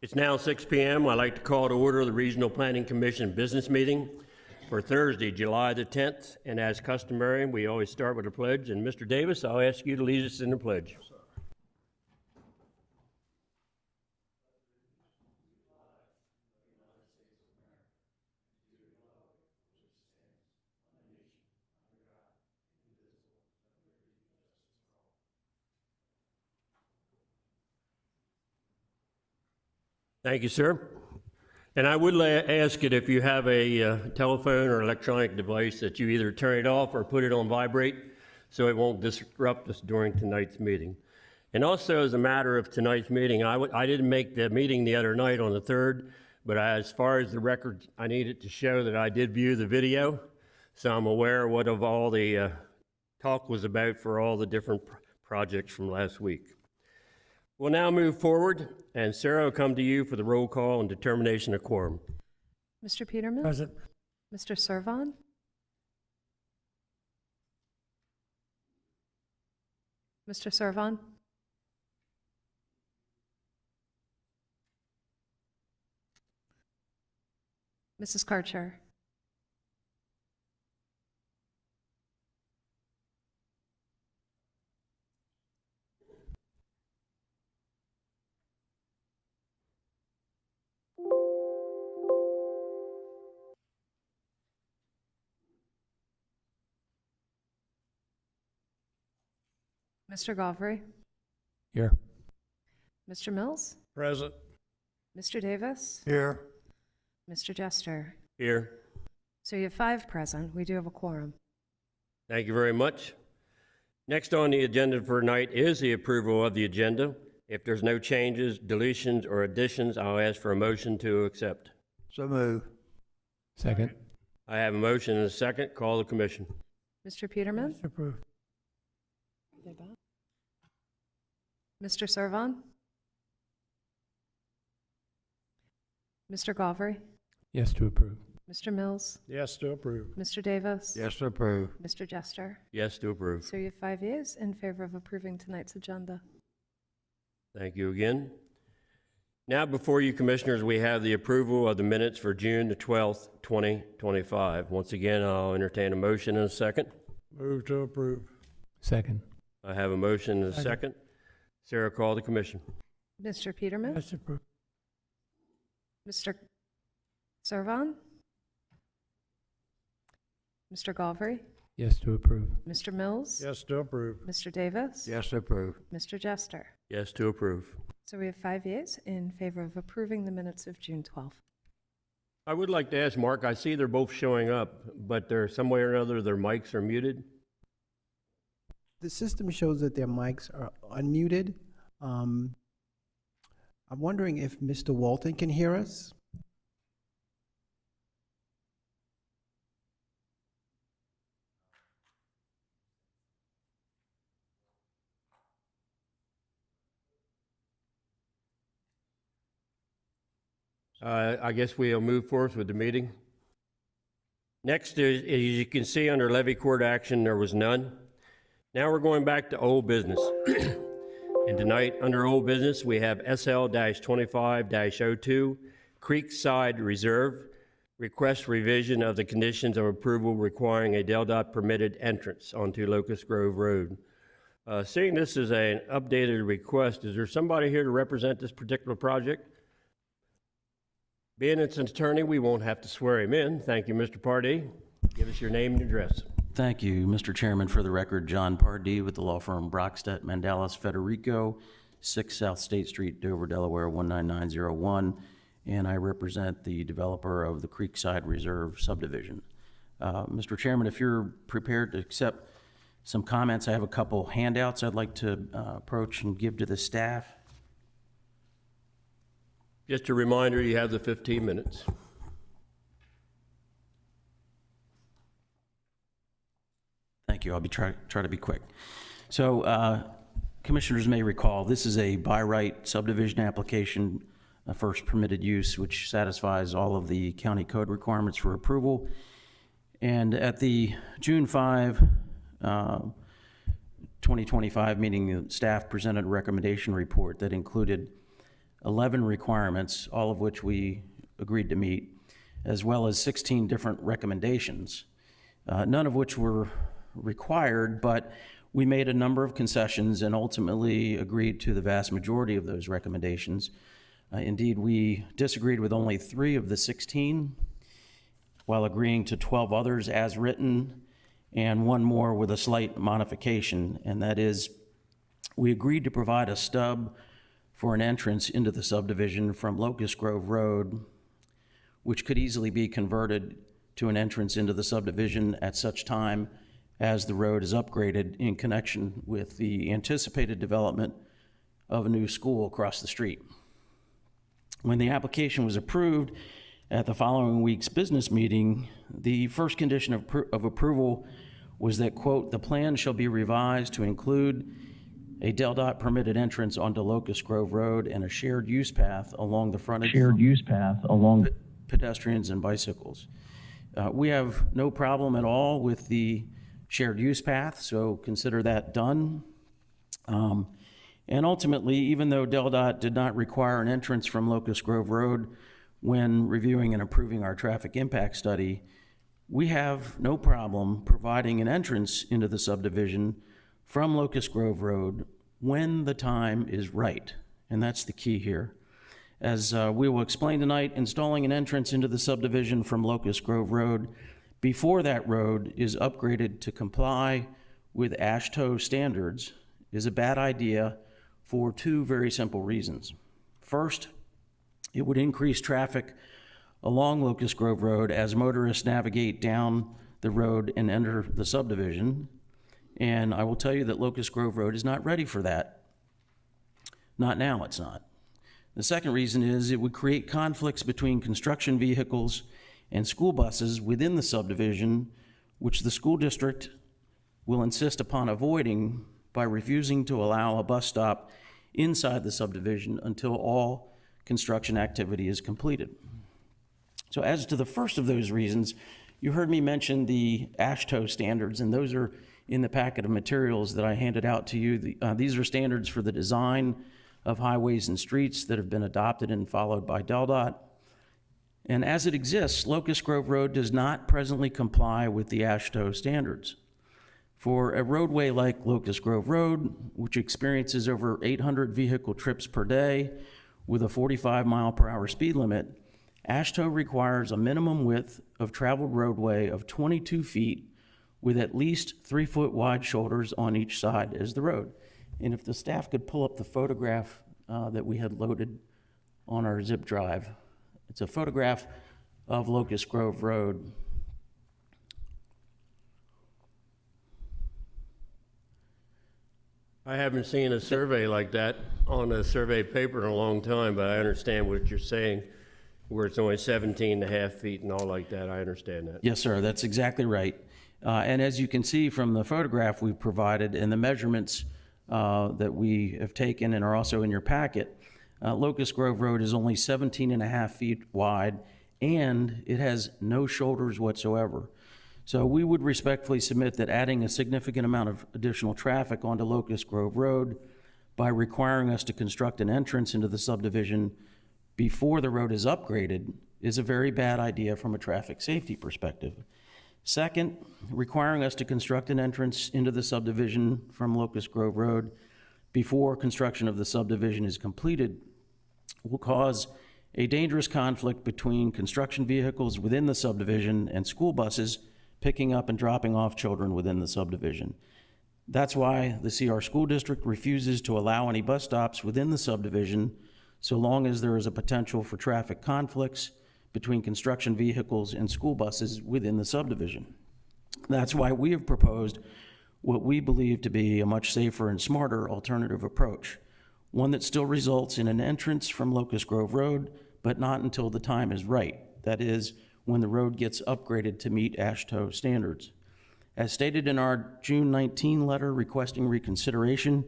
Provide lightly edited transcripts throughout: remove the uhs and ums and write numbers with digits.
It's now 6 p.m. I'd like to call to order the Regional Planning Commission business meeting for Thursday, July the 10th. And as customary, we always start with a pledge. And Mr. Davis, I'll ask you to lead us in the pledge. Thank you, sir. And I would ask it if you have a telephone or electronic device that you either turn it off or put it on vibrate so it won't disrupt us during tonight's meeting. And also, as a matter of tonight's meeting, I didn't make the meeting the other night on the 3rd, but as far as the record, I needed to show that I did view the video, so I'm aware of what all the talk was about for all the different projects from last week. We'll now move forward, and Sarah will come to you for the roll call and determination of quorum. Mr. Peterman? Present. Mr. Servon? Mr. Servon? Mrs. Karcher? Mr. Govry? Here. Mr. Mills? Present. Mr. Davis? Here. Mr. Jester? Here. So you have 5 present. We do have a quorum. Thank you very much. Next on the agenda for tonight is the approval of the agenda. If there's no changes, deletions, or additions, I'll ask for a motion to accept. So move. Second. I have a motion and a second. Call the commission. Mr. Peterman? Approved. Mr. Servon? Mr. Govry? Yes to approve. Mr. Mills? Yes to approve. Mr. Davis? Yes to approve. Mr. Jester? Yes to approve. So you have 5 yeas in favor of approving tonight's agenda. Thank you again. Now before you commissioners, we have the approval of the minutes for June the 12th, 2025. Once again, I'll entertain a motion in a second. Move to approve. Second. I have a motion and a second. Sarah, call the commission. Mr. Peterman? Yes to approve. Mr. Servon? Mr. Govry? Yes to approve. Mr. Mills? Yes to approve. Mr. Davis? Yes to approve. Mr. Jester? Yes to approve. So we have 5 yeas in favor of approving the minutes of June 12th. I would like to ask Mark, I see they're both showing up, but they're some way or another their mics are muted. The system shows that their mics are unmuted. I'm wondering if Mr. Walton can hear us? I guess we'll move forth with the meeting. Next, as you can see under levy court action, there was none. Now we're going back to old business. And tonight, under old business, we have SL-25-02, Creekside Reserve, request revision of the conditions of approval requiring a DelDOT permitted entrance onto Locust Grove Road. Seeing this as an updated request, is there somebody here to represent this particular project? Being it's an attorney, we won't have to swear him in. Thank you, Mr. Pardee. Give us your name and address. Thank you, Mr. Chairman. For the record, John Pardee with the law firm Brockstedt Mandalis Federico, 6 South State Street, Dover, Delaware, 19901, and I represent the developer of the Creekside Reserve subdivision. Mr. Chairman, if you're prepared to accept some comments, I have a couple handouts I'd like to approach and give to the staff. Just a reminder, you have the 15 minutes. Thank you. I'll be try to be quick. So, commissioners may recall, this is a by right subdivision application, first permitted use, which satisfies all of the county code requirements for approval. And at the June 5, 2025 meeting, the staff presented a recommendation report that included 11 requirements, all of which we agreed to meet, as well as 16 different recommendations, none of which were required, but we made a number of concessions and ultimately agreed to the vast majority of those recommendations. Indeed, we disagreed with only 3 of the 16, while agreeing to 12 others as written, and 1 more with a slight modification, and that is, we agreed to provide a stub for an entrance into the subdivision from Locust Grove Road, which could easily be converted to an entrance into the subdivision at such time as the road is upgraded in connection with the anticipated development of a new school across the street. When the application was approved at the following week's business meeting, the first condition of approval was that, quote, the plan shall be revised to include a DelDOT permitted entrance onto Locust Grove Road and a shared use path along the frontage. Pedestrians and bicycles. We have no problem at all with the shared use path, so consider that done. And ultimately, even though DelDOT did not require an entrance from Locust Grove Road when reviewing and approving our traffic impact study, we have no problem providing an entrance into the subdivision from Locust Grove Road when the time is right. And that's the key here. As we will explain tonight, installing an entrance into the subdivision from Locust Grove Road before that road is upgraded to comply with AASHTO standards is a bad idea for 2 very simple reasons. First, it would increase traffic along Locust Grove Road as motorists navigate down the road and enter the subdivision. And I will tell you that Locust Grove Road is not ready for that. Not now, it's not. The second reason is it would create conflicts between construction vehicles and school buses within the subdivision, which the school district will insist upon avoiding by refusing to allow a bus stop inside the subdivision until all construction activity is completed. So as to the first of those reasons, you heard me mention the AASHTO standards, and those are in the packet of materials that I handed out to you. These are standards for the design of highways and streets that have been adopted and followed by DelDOT. And as it exists, Locust Grove Road does not presently comply with the AASHTO standards. For a roadway like Locust Grove Road, which experiences over 800 vehicle trips per day with a 45 mile per hour speed limit, AASHTO requires a minimum width of traveled roadway of 22 feet with at least 3 foot wide shoulders on each side as the road. And if the staff could pull up the photograph that we had loaded on our zip drive. It's a photograph of Locust Grove Road. I haven't seen a survey like that on a survey paper in a long time, but I understand what you're saying, where it's only 17 and a half feet and all like that. I understand that. Yes, sir, that's exactly right. And as you can see from the photograph we provided and the measurements that we have taken and are also in your packet, Locust Grove Road is only 17 and a half feet wide, and it has no shoulders whatsoever. So we would respectfully submit that adding a significant amount of additional traffic onto Locust Grove Road by requiring us to construct an entrance into the subdivision before the road is upgraded is a very bad idea from a traffic safety perspective. Second, requiring us to construct an entrance into the subdivision from Locust Grove Road before construction of the subdivision is completed will cause a dangerous conflict between construction vehicles within the subdivision and school buses picking up and dropping off children within the subdivision. That's why the CR School District refuses to allow any bus stops within the subdivision so long as there is a potential for traffic conflicts between construction vehicles and school buses within the subdivision. That's why we have proposed what we believe to be a much safer and smarter alternative approach, one that still results in an entrance from Locust Grove Road, but not until the time is right. That is, when the road gets upgraded to meet AASHTO standards. As stated in our June 19 letter requesting reconsideration,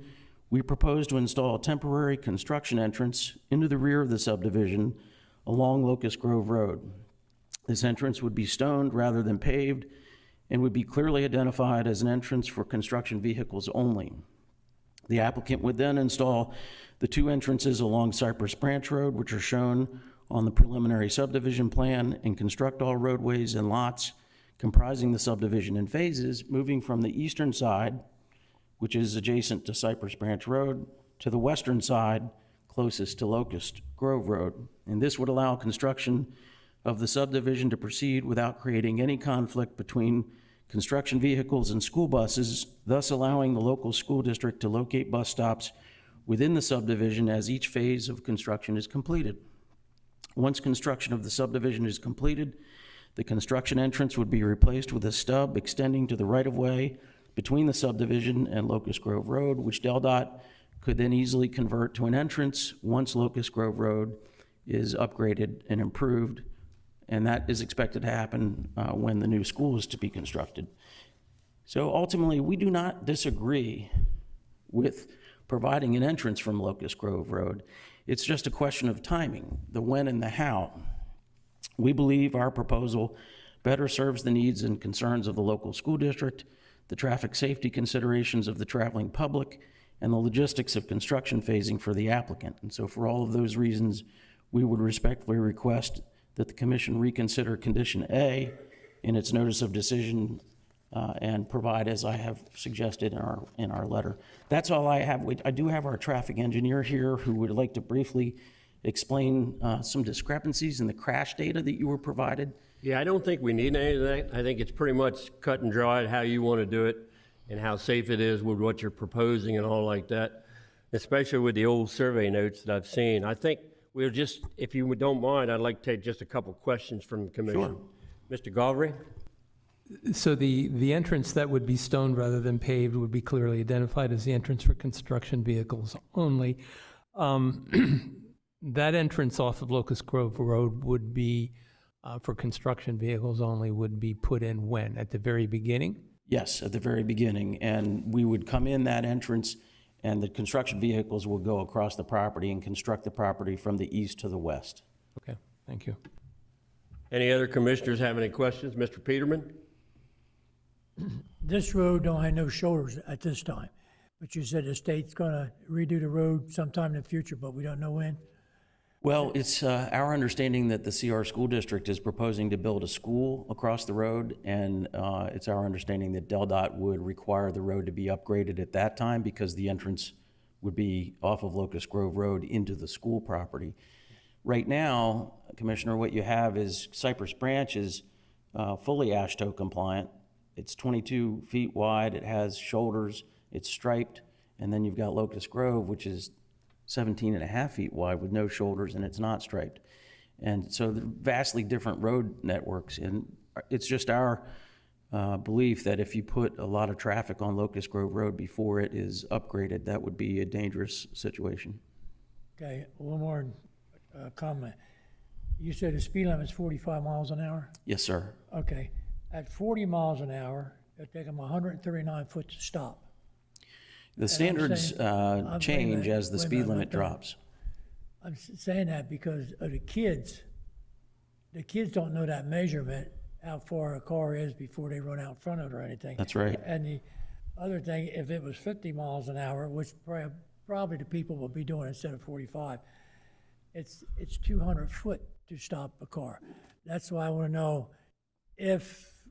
we propose to install a temporary construction entrance into the rear of the subdivision along Locust Grove Road. This entrance would be stoned rather than paved and would be clearly identified as an entrance for construction vehicles only. The applicant would then install the 2 entrances along Cypress Branch Road, which are shown on the preliminary subdivision plan, and construct all roadways and lots comprising the subdivision in phases, moving from the eastern side, which is adjacent to Cypress Branch Road, to the western side, closest to Locust Grove Road. And this would allow construction of the subdivision to proceed without creating any conflict between construction vehicles and school buses, thus allowing the local school district to locate bus stops within the subdivision as each phase of construction is completed. Once construction of the subdivision is completed, the construction entrance would be replaced with a stub extending to the right-of-way between the subdivision and Locust Grove Road, which DelDOT could then easily convert to an entrance once Locust Grove Road is upgraded and improved, and that is expected to happen when the new school is to be constructed. So ultimately, we do not disagree with providing an entrance from Locust Grove Road. It's just a question of timing, the when and the how. We believe our proposal better serves the needs and concerns of the local school district, the traffic safety considerations of the traveling public, and the logistics of construction phasing for the applicant. And so for all of those reasons, we would respectfully request that the commission reconsider condition A in its notice of decision and provide as I have suggested in our letter. That's all I have. I do have our traffic engineer here who would like to briefly explain some discrepancies in the crash data that you were provided. Yeah, I don't think we need any of that. I think it's pretty much cut and dried how you want to do it and how safe it is with what you're proposing and all like that, especially with the old survey notes that I've seen. I think we'll just, if you don't mind, I'd like to take just a couple questions from the commission. Sure. Mr. Galvry? So the entrance that would be stoned rather than paved would be clearly identified as the entrance for construction vehicles only. That entrance off of Locust Grove Road would be, for construction vehicles only, would be put in when? At the very beginning? Yes, at the very beginning. And we would come in that entrance and the construction vehicles will go across the property and construct the property from the east to the west. Okay, thank you. Any other commissioners have any questions? Mr. Peterman? This road don't have no shoulders at this time, but you said the state's gonna redo the road sometime in the future, but we don't know when. Well, it's our understanding that the CR School District is proposing to build a school across the road, and it's our understanding that DelDOT would require the road to be upgraded at that time because the entrance would be off of Locust Grove Road into the school property. Right now, Commissioner, what you have is Cypress Branch is fully AASHTO compliant. It's 22 feet wide, it has shoulders, it's striped, and then you've got Locust Grove, which is 17.5 feet wide with no shoulders, and it's not striped. And so they're vastly different road networks, and it's just our belief that if you put a lot of traffic on Locust Grove Road before it is upgraded, that would be a dangerous situation. Okay, one more comment. You said the speed limit is 45 miles an hour? Yes, sir. Okay, at 40 miles an hour, it'll take them 139 foot to stop. The standards change as the wait a speed minute, limit drops. I'm saying that because of the kids. The kids don't know that measurement, how far a car is before they run out in front of it or anything. That's right. And the other thing, if it was 50 miles an hour, which probably the people will be doing instead of 45, it's 200 foot to stop a car. That's why I want to know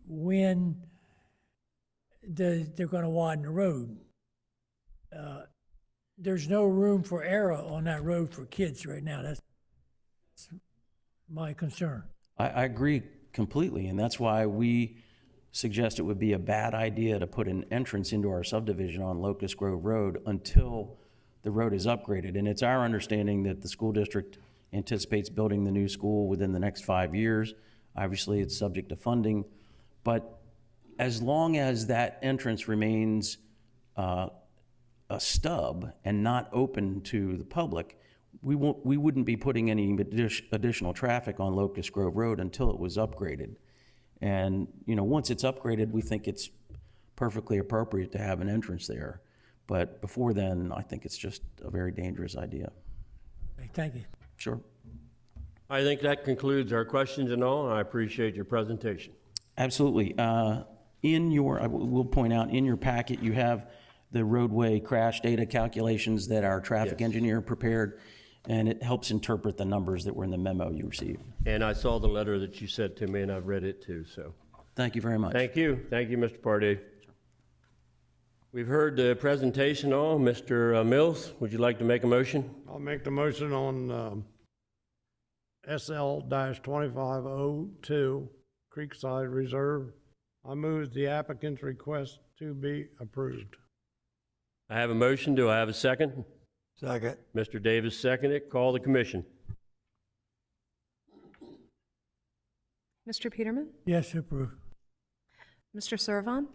when they're going to widen the road. There's no room for error on that road for kids right now. That's my concern. I agree completely, and that's why we suggest it would be a bad idea to put an entrance into our subdivision on Locust Grove Road until the road is upgraded. And it's our understanding that the school district anticipates building the new school within the next 5 years. Obviously, it's subject to funding, but as long as that entrance remains a stub and not open to the public, we wouldn't be putting any additional traffic on Locust Grove Road until it was upgraded. And once it's upgraded, we think it's perfectly appropriate to have an entrance there. But before then, I think it's just a very dangerous idea. Okay, thank you. Sure. I think that concludes our questions and all, and I appreciate your presentation. Absolutely. I will point out, in your packet, you have the roadway crash data calculations that our traffic Yes. engineer prepared, and it helps interpret the numbers that were in the memo you received. And I saw the letter that you sent to me, and I've read it too, so. Thank you very much. Thank you, Mr. Pardee. We've heard the presentation on. Mr. Mills, would you like to make a motion? I'll make the motion on SL-2502 Creekside Reserve. I move the applicant's request to be approved. I have a motion. Do I have a second? Second. Mr. Davis seconded. Call the commission. Mr. Peterman? Yes, to approve. Mr. Servon?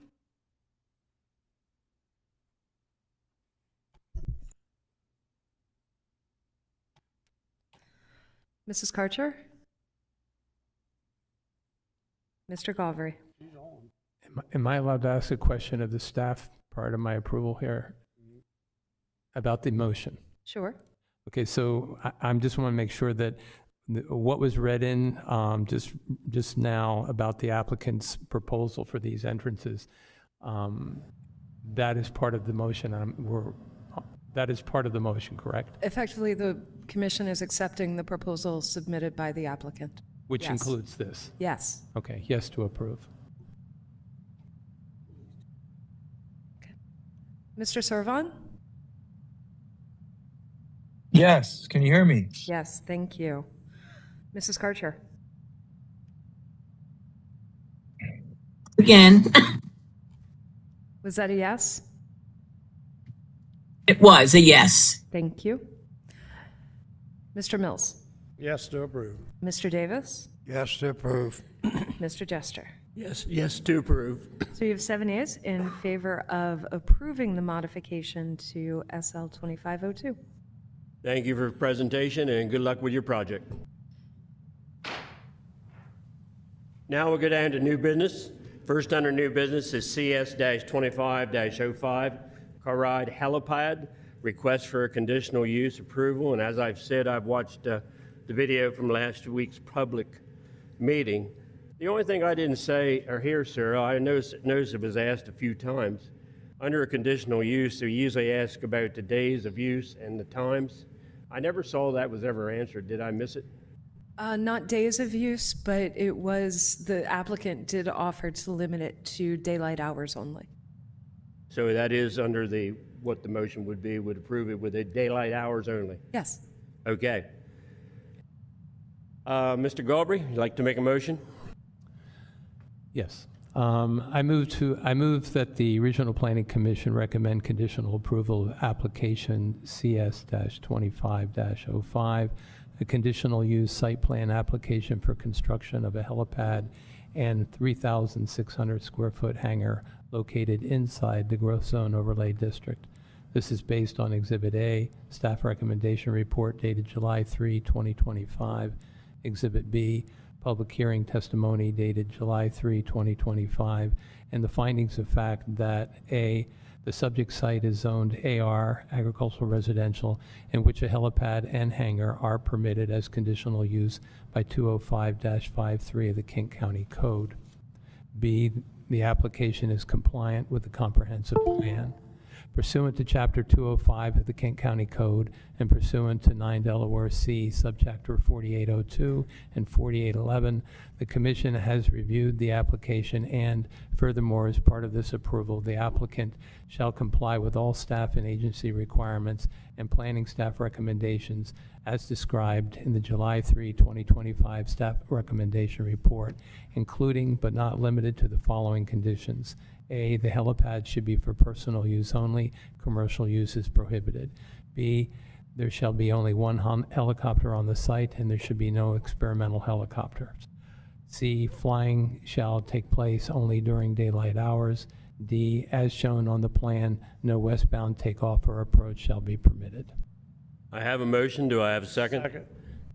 Mrs. Karcher? Mr. Galvary? Am I allowed to ask a question of the staff prior to my approval here about the motion? Sure. Okay, so I'm just want to make sure that what was read in just now about the applicant's proposal for these entrances, that is part of the motion. That is part of the motion, correct? Effectively, the commission is accepting the proposal submitted by the applicant. Which Yes. includes this. Yes. Okay, yes to approve. Mr. Servon? Yes, can you hear me? Yes, thank you. Mrs. Karcher? Again, Was that a yes? it was a yes. Thank you. Mr. Mills? Yes to approve. Mr. Davis? Yes to approve. Mr. Jester? Yes to approve. So you have 7 yeas in favor of approving the modification to SL 2502. Thank you for the presentation, and good luck with your project. Now we'll go down to new business. First under new business is CS-25-05, Carride Helipad, request for a conditional use approval. And as I've said, I've watched the video from last week's public meeting. The only thing I didn't say or hear, sir, I noticed it was asked a few times. Under a conditional use, we usually ask about the days of use and the times. I never saw that was ever answered. Did I miss it? Not days of use, but it was, the applicant did offer to limit it to daylight hours only. So that is under what the motion would be, would approve it with the daylight hours only. Yes. Okay. Mr. Galbraith, you'd like to make a motion? Yes. I move that the Regional Planning Commission recommend conditional approval of application CS-25-05, a conditional use site plan application for construction of a helipad and 3,600 square foot hangar located inside the Growth Zone Overlay District. This is based on Exhibit A, staff recommendation report dated July 3, 2025. Exhibit B, public hearing testimony dated July 3, 2025, and the findings of fact that A, the subject site is zoned AR, agricultural residential, in which a helipad and hangar are permitted as conditional use by 205-53 of the Kent County Code. B, the application is compliant with the comprehensive plan. Pursuant to Chapter 205 of the Kent County Code and pursuant to 9 Delaware C, Subchapter 4802 and 4811, the Commission has reviewed the application and, furthermore, as part of this approval, the applicant shall comply with all staff and agency requirements and planning staff recommendations as described in the July 3, 2025 staff recommendation report, including but not limited to the following conditions. A, the helipad should be for personal use only. Commercial use is prohibited. B, there shall be only one helicopter on the site and there should be no experimental helicopters. C, flying shall take place only during daylight hours. D, as shown on the plan, no westbound takeoff or approach shall be permitted. I have a motion. Do I have a second? Second.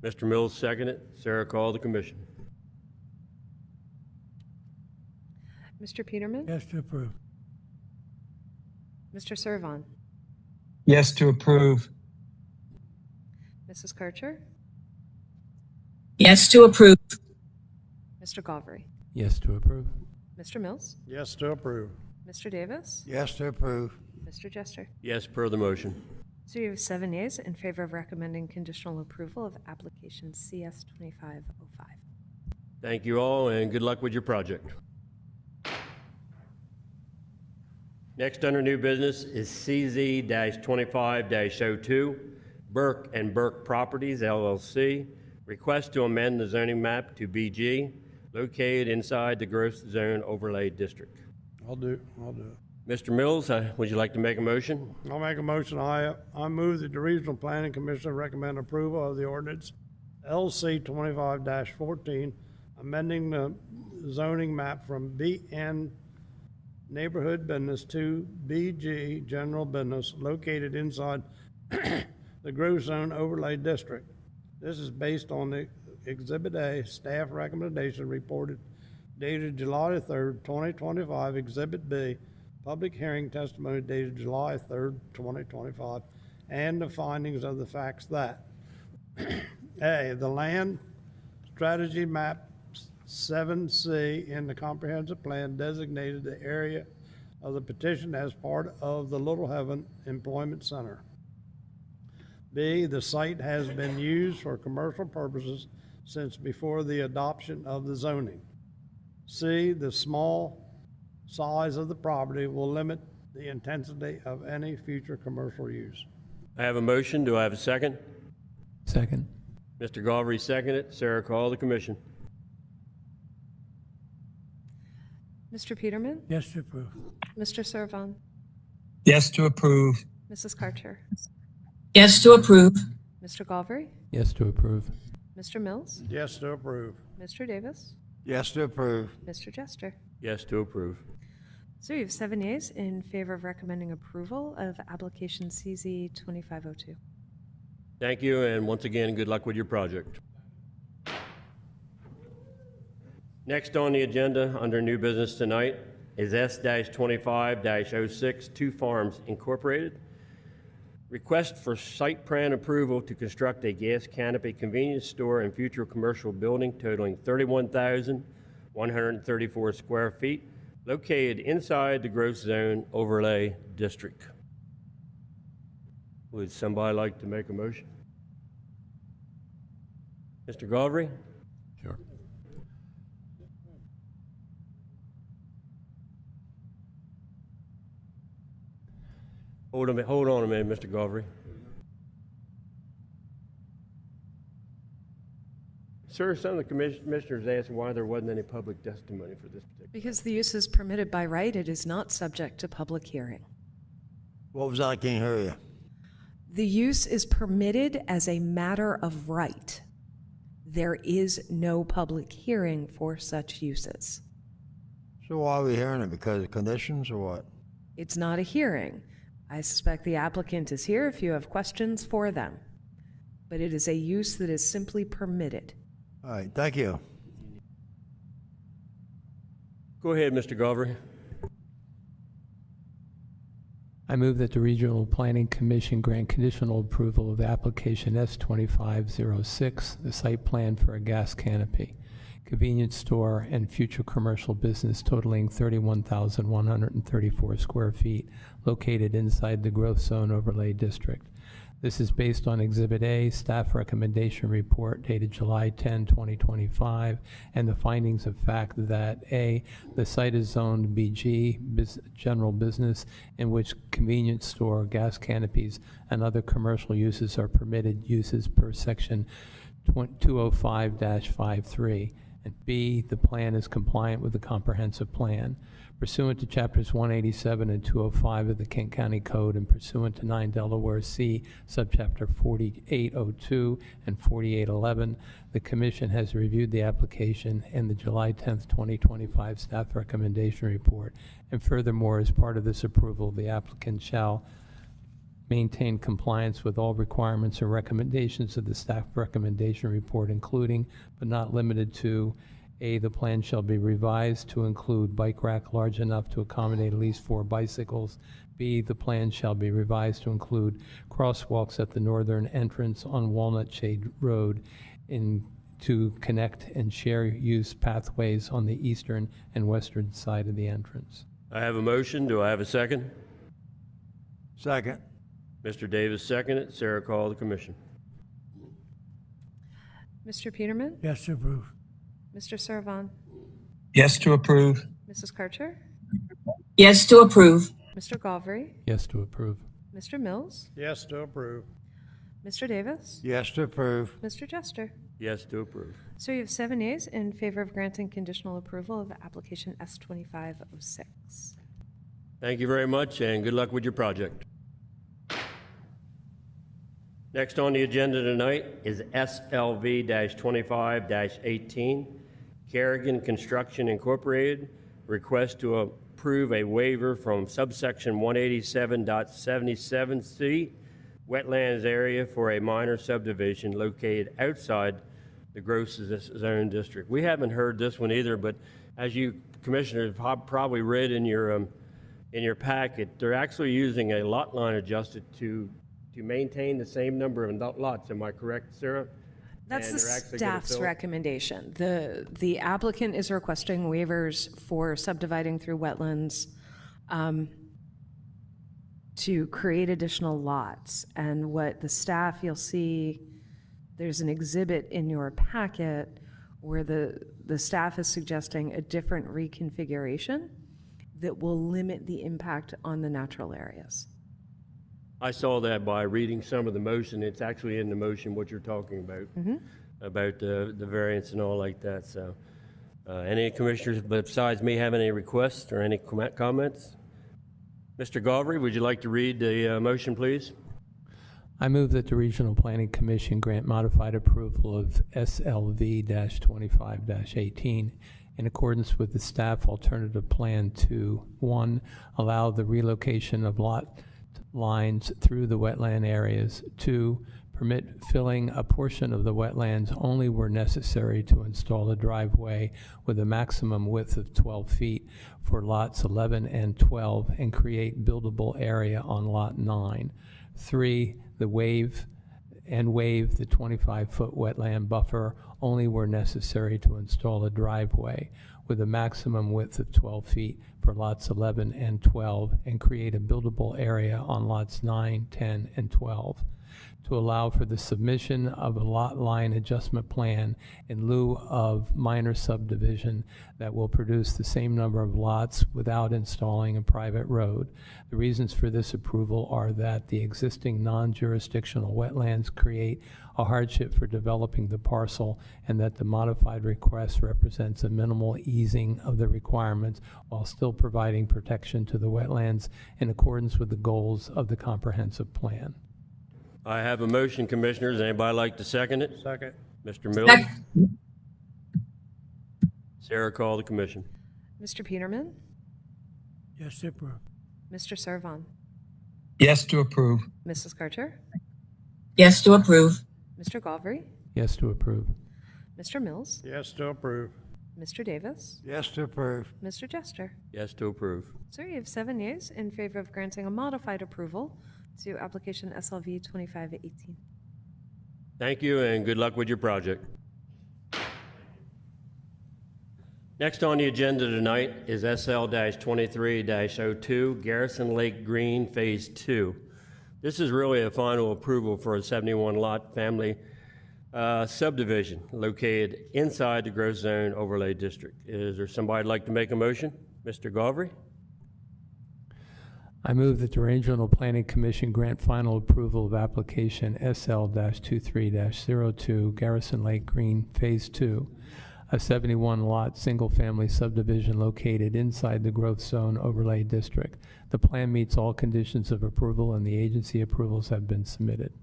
Mr. Mills seconded. Sarah, call the commission. Mr. Peterman? Yes, to approve. Mr. Servon? Yes to approve. Mrs. Karcher? Yes to approve. Mr. Galvary? Yes to approve. Mr. Mills? Yes to approve. Mr. Davis? Yes to approve. Mr. Jester. Yes, per the motion. So you have 7 yeas in favor of recommending conditional approval of application CS 2505. Thank you all, and good luck with your project. Next under new business is CZ-25-02, Burke and Burke Properties, LLC. Request to amend the zoning map to BG, located inside the growth zone overlay district. I'll do it. Mr. Mills, would you like to make a motion? I'll make a motion. I move that the Regional Planning Commission recommend approval of the ordinance LC 25-14, amending the zoning map from BN Neighborhood Business to BG General Business, located inside the Growth Zone Overlay District. This is based on the Exhibit A staff recommendation reported dated July 3rd, 2025, Exhibit B, public hearing testimony dated July 3rd, 2025, and the findings of the facts that A, the land strategy map 7C in the comprehensive plan designated the area of the petition as part of the Little Heaven Employment Center. B, the site has been used for commercial purposes since before the adoption of the zoning. C, the small size of the property will limit the intensity of any future commercial use. I have a motion. Do I have a second? Second. Mr. Galvery seconded. Sarah, call the commission. Mr. Peterman, Yes to approve. Mr. Servon, Yes to approve. Mrs. Karcher, Yes to approve. Mr. Galvery, Yes to approve. Mr. Mills, Yes to approve. Mr. Davis, Yes to approve. Mr. Jester. Yes to approve. So you have 7 yeas in favor of recommending approval of application CZ 2502. Thank you, and once again, good luck with your project. Next on the agenda, under new business tonight, is S-25-06, Two Farms Incorporated. Request for site plan approval to construct a gas canopy convenience store and future commercial building totaling 31,134 square feet, located inside the growth zone overlay district. Would somebody like to make a motion? Mr. Galvery? Sure. Hold on a minute, Mr. Galvery. Sir, some of the commissioners asked why there wasn't any public testimony for this particular. Because the use is permitted by right, it is not subject to public hearing. What was that? I can't hear you. The use is permitted as a matter of right. There is no public hearing for such uses. So why are we hearing it? Because of conditions or what? It's not a hearing. I suspect the applicant is here if you have questions for them. But it is a use that is simply permitted. All right, thank you. Go ahead, Mr. Galvery. I move that the Regional Planning Commission grant conditional approval of the application S-2506, the site plan for a gas canopy, convenience store, and future commercial business totaling 31,134 square feet, located inside the Growth Zone Overlay District. This is based on Exhibit A, staff recommendation report dated July 10, 2025, and the findings of fact that A, the site is zoned BG, general business, in which convenience store, gas canopies, and other commercial uses are permitted uses per section 205-53. And B, the plan is compliant with the comprehensive plan. Pursuant to Chapters 187 and 205 of the Kent County Code and pursuant to 9 Delaware C, Subchapter 4802 and 4811, the Commission has reviewed the application and the July 10, 2025 staff recommendation report. And furthermore, as part of this approval, the applicant shall maintain compliance with all requirements and recommendations of the staff recommendation report, including, but not limited to, A, the plan shall be revised to include bike rack large enough to accommodate at least 4 bicycles. B, the plan shall be revised to include crosswalks at the northern entrance on Walnut Shade Road to connect and share use pathways on the eastern and western side of the entrance. I have a motion. Do I have a second? Second. Mr. Davis seconded. Sarah, call the commission. Mr. Peterman? Yes to approve. Mr. Servon? Yes to approve. Mrs. Karcher? Yes to approve. Mr. Galvry? Yes to approve. Mr. Mills? Yes to approve. Mr. Davis? Yes to approve. Mr. Jester? Yes to approve. So you have 7 yeas in favor of granting conditional approval of application S2506. Thank you very much, and good luck with your project. Next on the agenda tonight is SLV-25-18, Kerrigan Construction Incorporated, request to approve a waiver from subsection 187.77C, wetlands area for a minor subdivision located outside the gross zone district. We haven't heard this one either, but as you commissioners have probably read in your packet, they're actually using a lot line adjusted to maintain the same number of lots. Am I correct, Sarah? That's And the they're actually gonna staff's fill- recommendation. The applicant is requesting waivers for subdividing through wetlands to create additional lots. And what the staff, you'll see, there's an exhibit in your packet where the staff is suggesting a different reconfiguration that will limit the impact on the natural areas. I saw that by reading some of the motion. It's actually in the motion what you're talking about, about the variance and all like that. So, any commissioners besides me have any requests or any comments? Mr. Galvry, would you like to read the motion, please? I move that the Regional Planning Commission grant modified approval of SLV-25-18 in accordance with the staff alternative plan to 1, allow the relocation of lot lines through the wetland areas, 2, permit filling a portion of the wetlands only where necessary to install a driveway with a maximum width of 12 feet for lots 11 and 12 and create buildable area on lot 9. 3, waive the 25-foot wetland buffer only where necessary to install a driveway with a maximum width of 12 feet for lots 11 and 12 and create a buildable area on lots 9, 10, and 12. To allow for the submission of a lot line adjustment plan in lieu of minor subdivision that will produce the same number of lots without installing a private road. The reasons for this approval are that the existing non-jurisdictional wetlands create a hardship for developing the parcel and that the modified request represents a minimal easing of the requirements while still providing protection to the wetlands in accordance with the goals of the comprehensive plan. I have a motion, commissioners. Anybody like to second it? Second. Mr. Mills? Sarah, call the commission. Mr. Peterman? Yes to approve. Mr. Servon? Yes to approve. Mrs. Karcher? Yes to approve. Mr. Galvry? Yes to approve. Mr. Mills? Yes to approve. Mr. Davis? Yes to approve. Mr. Jester? Yes to approve. Sir, you have 7 yeas in favor of granting a modified approval to application SLV 2518. Thank you, and good luck with your project. Next on the agenda tonight is SL-23-02, Garrison Lake Green, Phase 2. This is really a final approval for a 71-lot family subdivision located inside the Growth Zone Overlay District. Is there somebody who'd like to make a motion? Mr. Galvry? I move that the Regional Planning Commission grant final approval of application SL-23-02 Garrison Lake Green Phase 2, a 71-lot single-family subdivision located inside the Growth Zone Overlay District. The plan meets all conditions of approval and the agency approvals have been submitted.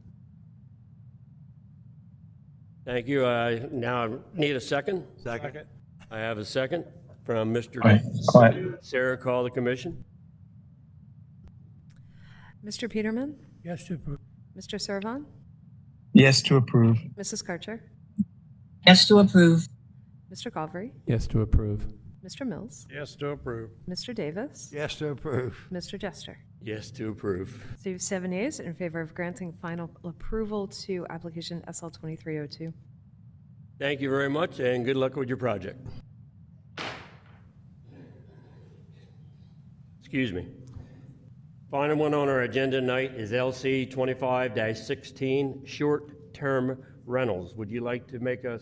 Thank you. I now need a second. Second. I have a second from Mr. Quiet. Sarah, call the commission. Mr. Peterman? Yes to approve. Mr. Servon? Yes to approve. Mrs. Karcher? Yes to approve. Mr. Galvry? Yes to approve. Mr. Mills? Yes to approve. Mr. Davis? Yes to approve. Mr. Jester? Yes to approve. So you have 7 yeas in favor of granting final approval to application SL 2302. Thank you very much, and good luck with your project. Excuse me. Final one on our agenda tonight is LC 25-16, short-term rentals. Would you like to make a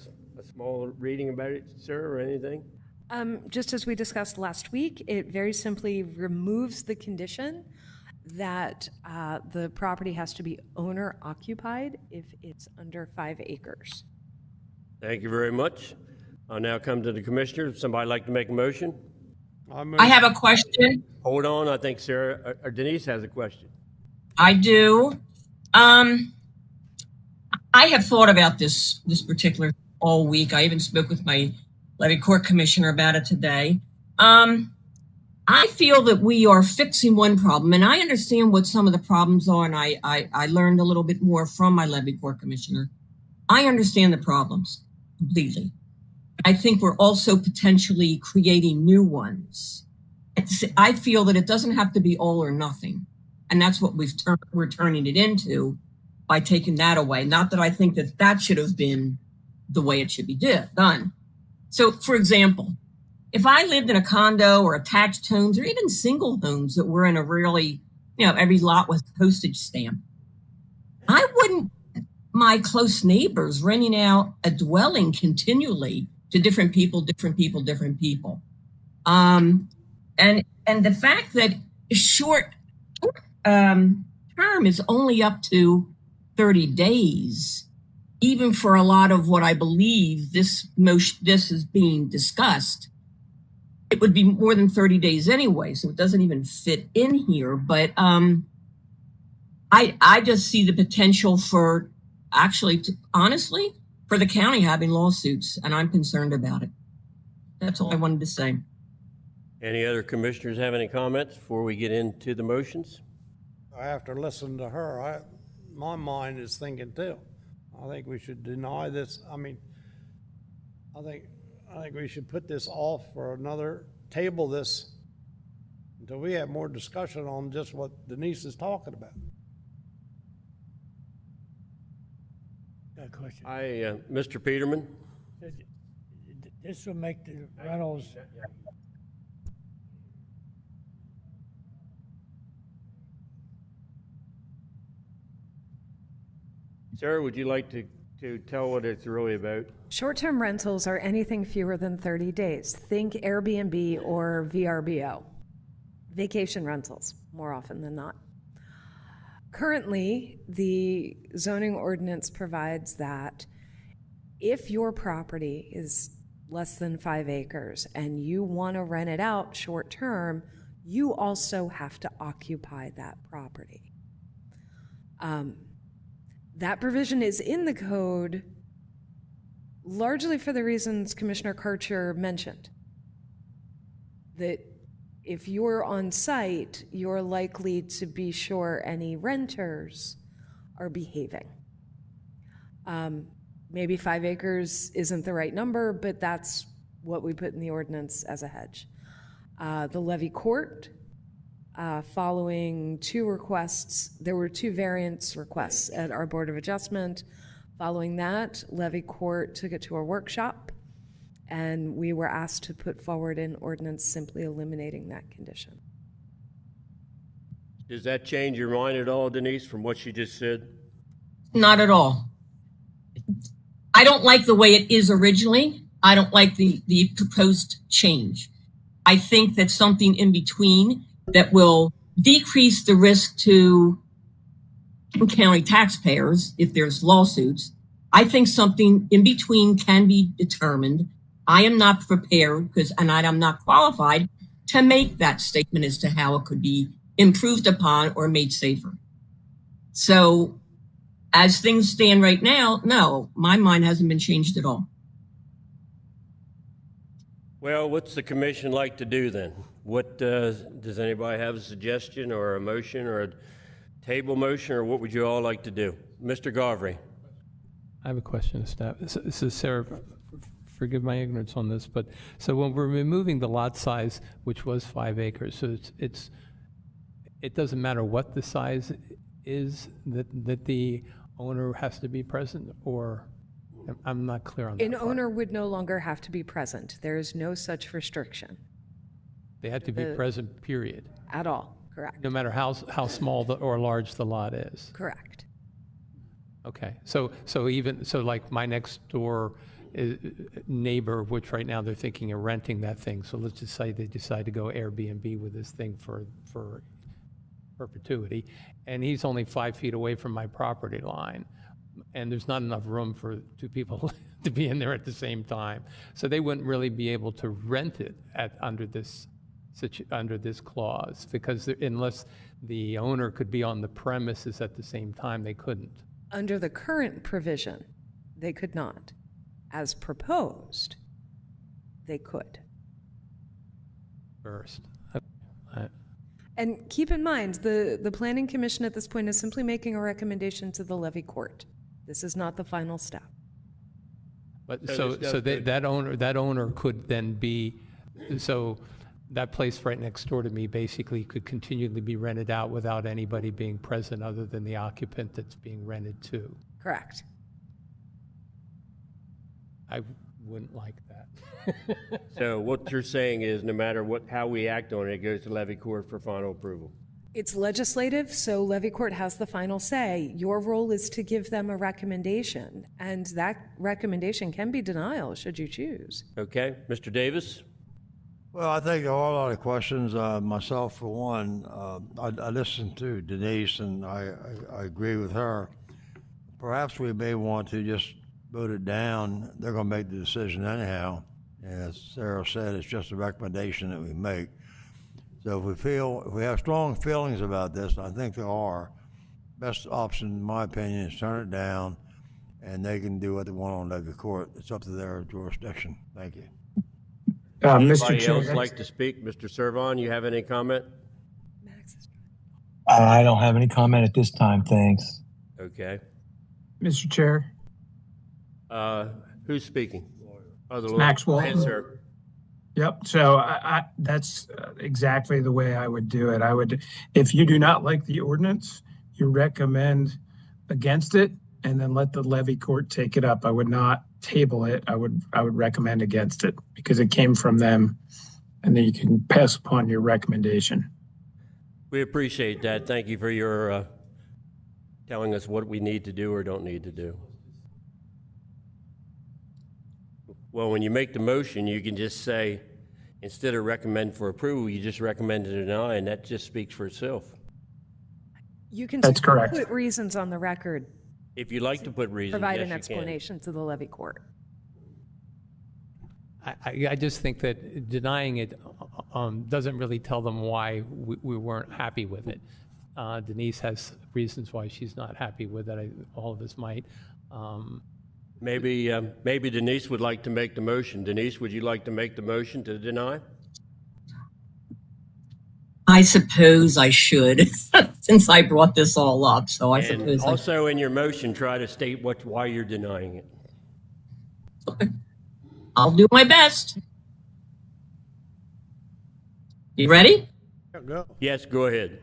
small reading about it, sir, or anything? Just as we discussed last week, it very simply removes the condition that the property has to be owner occupied if it's under 5 acres. Thank you very much. I'll now come to the commissioners. Somebody like to make a motion? I have a question. Hold on, I think Sarah, or Denise has a question. I do. I have thought about this particular all week. I even spoke with my levy court commissioner about it today. I feel that we are fixing one problem, and I understand what some of the problems are, and I learned a little bit more from my levy court commissioner. I understand the problems completely. I think we're also potentially creating new ones. I feel that it doesn't have to be all or nothing, and that's what we're turning it into by taking that away. Not that I think that should have been the way it should be done. So, for example, if I lived in a condo or attached homes or even single homes that were in a really, every lot was postage stamp, I wouldn't my close neighbors renting out a dwelling continually to different people. And the fact that short term is only up to 30 days, even for a lot of what I believe this is being discussed, it would be more than 30 days anyway, so it doesn't even fit in here. But I just see the potential for honestly, for the county having lawsuits, and I'm concerned about it. That's all I wanted to say. Any other commissioners have any comments before we get into the motions? After listening to her, my mind is thinking too. I think we should deny this. I mean, I think we should put this off for table this until we have more discussion on just what Denise is talking about. Got a question. Mr. Peterman? This will make the rentals. Sarah, would you like to tell what it's really about? Short-term rentals are anything fewer than 30 days. Think Airbnb or VRBO. Vacation rentals, more often than not. Currently, the zoning ordinance provides that if your property is less than 5 acres and you want to rent it out short-term, you also have to occupy that property. That provision is in the code largely for the reasons Commissioner Karcher mentioned. That if you're on site, you're likely to be sure any renters are behaving. Maybe 5 acres isn't the right number, but that's what we put in the ordinance as a hedge. The levy court, following 2 requests, there were 2 variance requests at our Board of Adjustment. Following that, levy court took it to a workshop, and we were asked to put forward an ordinance simply eliminating that condition. Does that change your mind at all, Denise, from what she just said? Not at all. I don't like the way it is originally. I don't like the proposed change. I think that something in between that will decrease the risk to county taxpayers if there's lawsuits. I think something in between can be determined. I am not prepared and I'm not qualified to make that statement as to how it could be improved upon or made safer. So as things stand right now, no, my mind hasn't been changed at all. Well, what's the commission like to do then? What does anybody have a suggestion or a motion or a table motion, or what would you all like to do? Mr. Garvey. I have a question to staff. So Sarah, forgive my ignorance on this, but so when we're removing the lot size, which was 5 acres, so it doesn't matter what the size is that the owner has to be present, or I'm not clear on that. An owner would no longer have to be present. There is no such restriction. They have to be present, period. At all, Correct. no matter how small or large the lot is. Correct. Okay, so like my next door neighbor, which right now they're thinking of renting that thing, so let's just say they decide to go Airbnb with this thing for perpetuity, and he's only 5 feet away from my property line, and there's not enough room for two people to be in there at the same time, so they wouldn't really be able to rent it under this clause, because unless the owner could be on the premises at the same time, they couldn't. Under the current provision, they could not. As proposed, they could. First. And keep in mind, the Planning Commission at this point is simply making a recommendation to the levy court. This is not the final step. But that owner could then be, so that place right next door to me basically could continually be rented out without anybody being present other than the occupant that's being rented to. Correct. I wouldn't like that. So what you're saying is no matter how we act on it, it goes to levy court for final approval. It's legislative, so levy court has the final say. Your role is to give them a recommendation, and that recommendation can be denial should you choose. Okay, Mr. Davis? Well, I think there are a lot of questions. Myself, for one, I listened to Denise, and I agree with her. Perhaps we may want to just vote it down. They're going to make the decision anyhow. As Sarah said, it's just a recommendation that we make. So if we have strong feelings about this, I think there are, best option, in my opinion, is turn it down, and they can do what they want on levy court. It's up to their jurisdiction. Thank you. Mr. Anybody Chair, else like to speak? Mr. Servon, you have any comment? I don't have any comment at this time, thanks. Okay. Mr. Chair, Who's speaking? Oh, the lawyer. Maxwell. Yes, sir. Yep. So that's exactly the way I would do it. I would, if you do not like the ordinance, you recommend against it, and then let the levy court take it up. I would not table it. I would recommend against it because it came from them, and then you can pass upon your recommendation. We appreciate that. Thank you for your telling us what we need to do or don't need to do. Well, when you make the motion, you can just say, instead of recommend for approval, you just recommend to deny, and that just speaks for itself. You can That's correct. put reasons on the record, If you'd like to put reasons, provide yes, an you explanation to the levy court. I just think that denying it doesn't really tell them why we weren't happy with it. Denise has reasons why she's not happy with it. All of us might. Maybe Denise would like to make the motion. Denise, would you like to make the motion to deny? I suppose I should, since I brought this all up. So I And suppose. also in your motion, try to state why you're denying it. I'll do my best. You ready? Go. Yes, go ahead.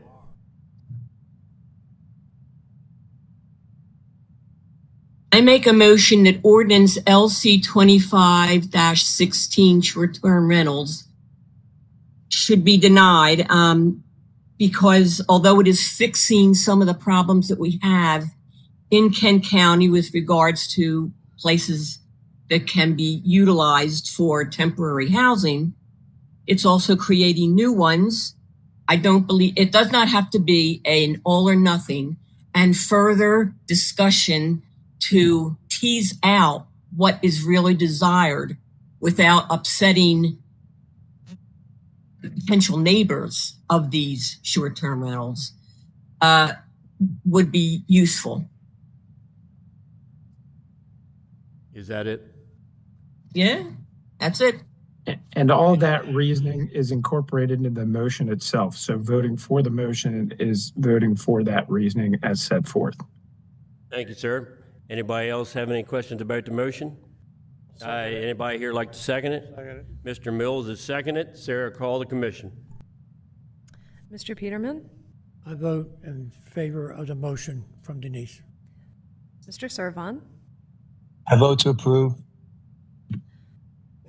I make a motion that ordinance LC 25-16 short-term rentals should be denied because although it is fixing some of the problems that we have in Kent County with regards to places that can be utilized for temporary housing, it's also creating new ones. I don't believe it does not have to be an all or nothing, and further discussion to tease out what is really desired without upsetting potential neighbors of these short-term rentals would be useful. Is that it? Yeah, that's it. And all that reasoning is incorporated into the motion itself. So voting for the motion is voting for that reasoning as set forth. Thank you, sir. Anybody else have any questions about the motion? Anybody here like to second it? Second it. Mr. Mills is seconded. Sarah, call the commission. Mr. Peterman? I vote in favor of the motion from Denise. Mr. Servon? I vote to approve.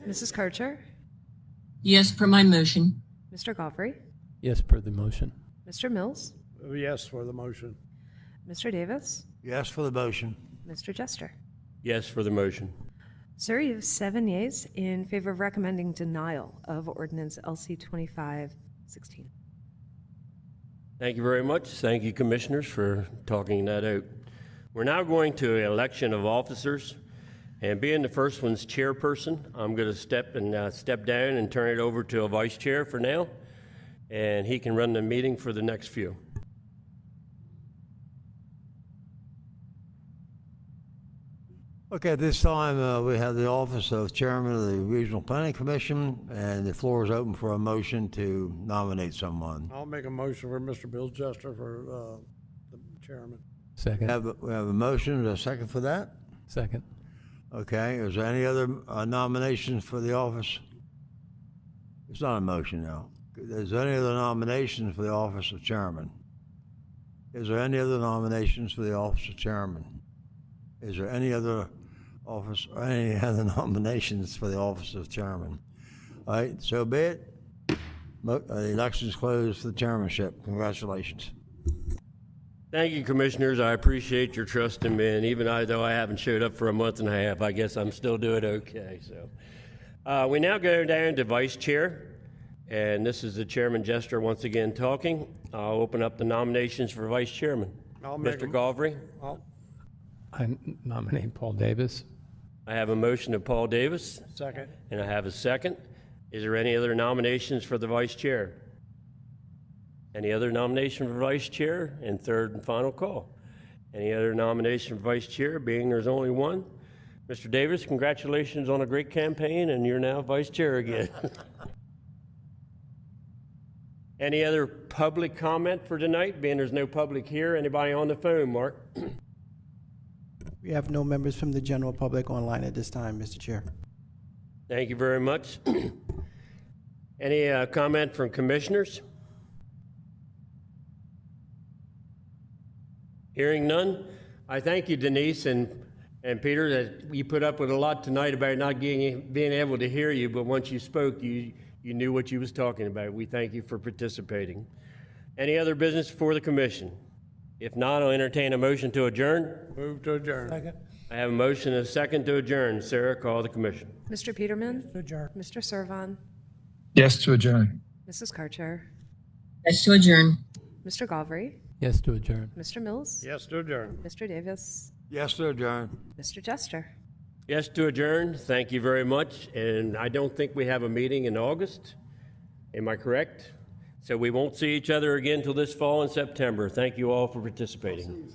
Mrs. Karcher? Yes, per my motion. Mr. Goffrey? Yes, per the motion. Mr. Mills, Yes for the motion. Mr. Davis, Yes for the motion. Mr. Jester. Yes for the motion. Sir, you have 7 yeas in favor of recommending denial of ordinance LC 2516. Thank you very much. Thank you, commissioners, for talking that out. We're now going to election of officers, and being the first one's chairperson, I'm going to step down and turn it over to a vice chair for now, and he can run the meeting for the next few. Okay, at this time, we have the office of Chairman of the Regional Planning Commission, and the floor is open for a motion to nominate someone. I'll make a motion for Mr. Bill Jester for the chairman. Second. We have a motion, and a second for that? Second. Okay, is there any other nominations for the office? It's not a motion now. Is there any other nominations for the office of chairman? Is there any other nominations for the office of chairman? Is there any other office or any other nominations for the office of chairman? All right, so be it. The election's closed for the chairmanship. Congratulations. Thank you, commissioners. I appreciate your trust in me, and even though I haven't showed up for a month and a half, I guess I'm still doing okay. So, we now go down to vice chair, and this is the Chairman Jester once again talking. I'll open up the nominations for vice chairman. Mr. Galvry. I nominate Paul Davis. I have a motion of Paul Davis, Second. and I have a second. Is there any other nominations for the vice chair? Any other nomination for vice chair? And third and final call. Any other nomination for vice chair, being there's only one? Mr. Davis, congratulations on a great campaign, and you're now vice chair again. Any other public comment for tonight? Being there's no public here, anybody on the phone, Mark? We have no members from the general public online at this time, Mr. Chair. Thank you very much. Any comment from commissioners? Hearing none, I thank you, Denise and Peter, that you put up with a lot tonight about not being able to hear you, but once you spoke, you knew what you was talking about. We thank you for participating. Any other business before the commission? If not, I'll entertain a motion to adjourn. Move to adjourn. Second. I have a motion and a second to adjourn. Sarah, call the commission. Mr. Peterman, Adjourn. Mr. Servan, Yes to adjourn. Mrs. Karcher, Yes to adjourn. Mr. Galvry, Yes to adjourn. Mr. Mills, Yes to adjourn. Mr. Davis, Yes to adjourn. Mr. Jester. Yes to adjourn. Thank you very much. And I don't think we have a meeting in August. Am I correct? So we won't see each other again till this fall in September. Thank you all for participating.